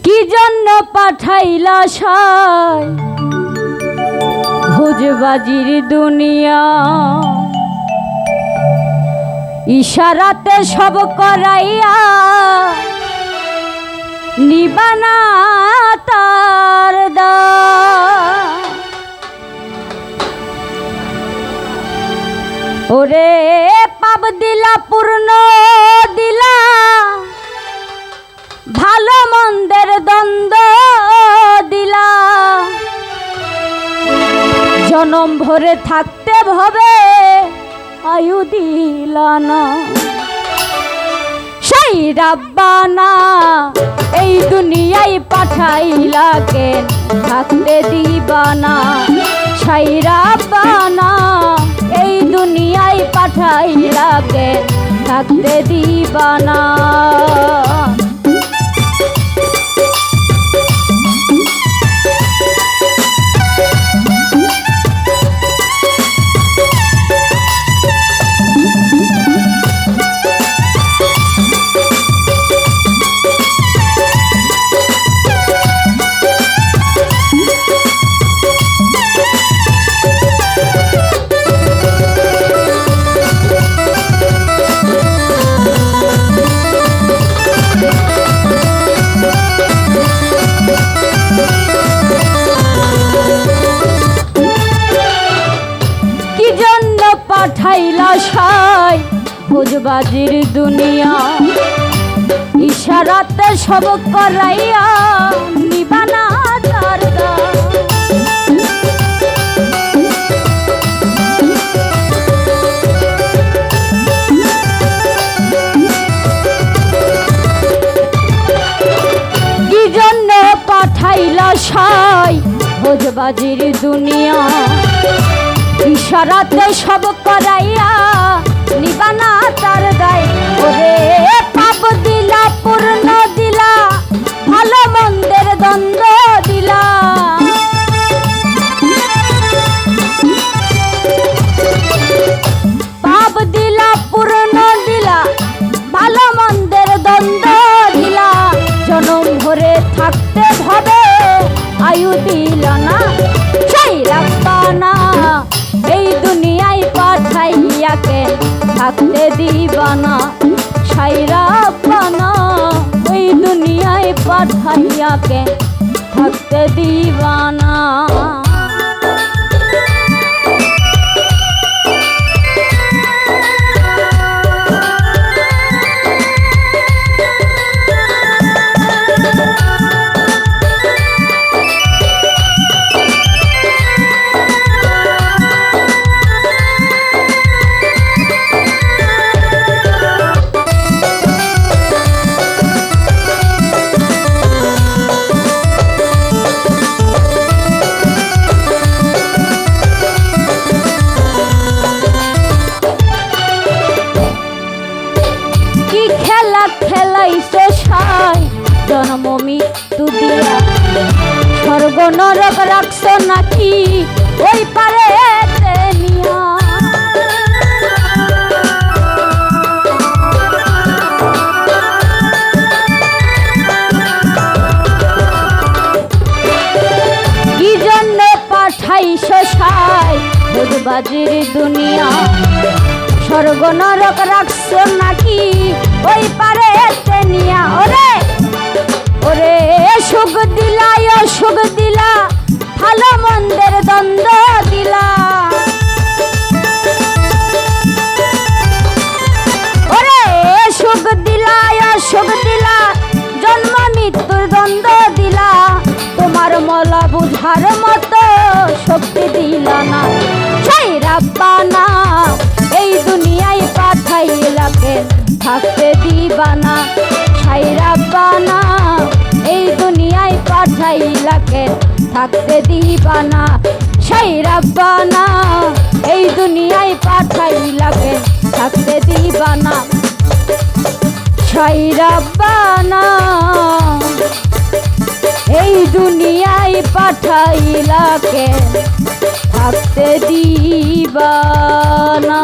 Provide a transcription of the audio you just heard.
কি জন্য পাঠাইলা সাই ভোজবাজির দুনিয়া, ইশারাতে সব করাইয়া নিবানা তার দা। ওরে পাপ দিলা পূর্ণ দিলা, ভালো মন্দের দ্বন্দ্ব দিলা, জনম ভরে থাকতে ভবে আয়ু দিলা না। সেই রাব্বানা এই দুনিয়ায় পাঠাইলা কেন থাকতে দিবানা। সেই রাব্বানা এই দুনিয়ায় পাঠাইলা কেন থাকতে দিবানা। পাঠাইলা সাই ভোজবাজির দুনিয়া, ইশারাতে সব করাইয়া নিবানা তার দা। কি জন্য পাঠাইলা সাই ভোজবাজির দুনিয়া, ইশারাতে সব করাইয়া নিবানা তার দায়। ওরে পাপ দিলা পূর্ণ দিলা, ভালো মন্দের দ্বন্দ্ব দিলা, পাপ দিলা পূর্ণ দিলা, ভালো মন্দের দ্বন্দ্ব দিলা, জনম ভরে থাকতে ভবে আয়ু দিলা না। সেই রাব্বানা এই দুনিয়ায় পাঠাইয়া কেন থাকতে দিবানা। সেই রাব্বানা এই দুনিয়ায় পাঠাইয়া কেন থাকতে দিবানা। খেলাইছো সাই জন্ম মৃত্যু দিয়া, স্বর্গ নরক রাখছো নাকি ওই পারে নিয়া। কি জন্য পাঠাইছো সাই ভোজবাজির দুনিয়া, স্বর্গ নরক রাখছো নাকি ওই পারে নিয়া। ওরে ওরে সুখ দিলা সুখ দিলা, ভালো মন্দের দ্বন্দ্ব দিলা, ওরে সুখ দিলা সুখ দিলা, জন্ম মৃত্যুর দ্বন্দ্ব দিলা, তোমার মলা বুঝার মতো শক্তি দিলা না। সেই রাব্বানা এই দুনিয়ায় পাঠাইলা কেন থাকতে দিবানা। সেই রাব্বানা এই দুনিয়ায় পাঠাইলা কেন থাকতে দিবানা। সেই রাব্বানা এই দুনিয়ায় পাঠাইলা কেন থাকতে দিবানা। সেই রাব্বানা এই দুনিয়ায় পাঠাইলা কেন থাকতে দিবানা।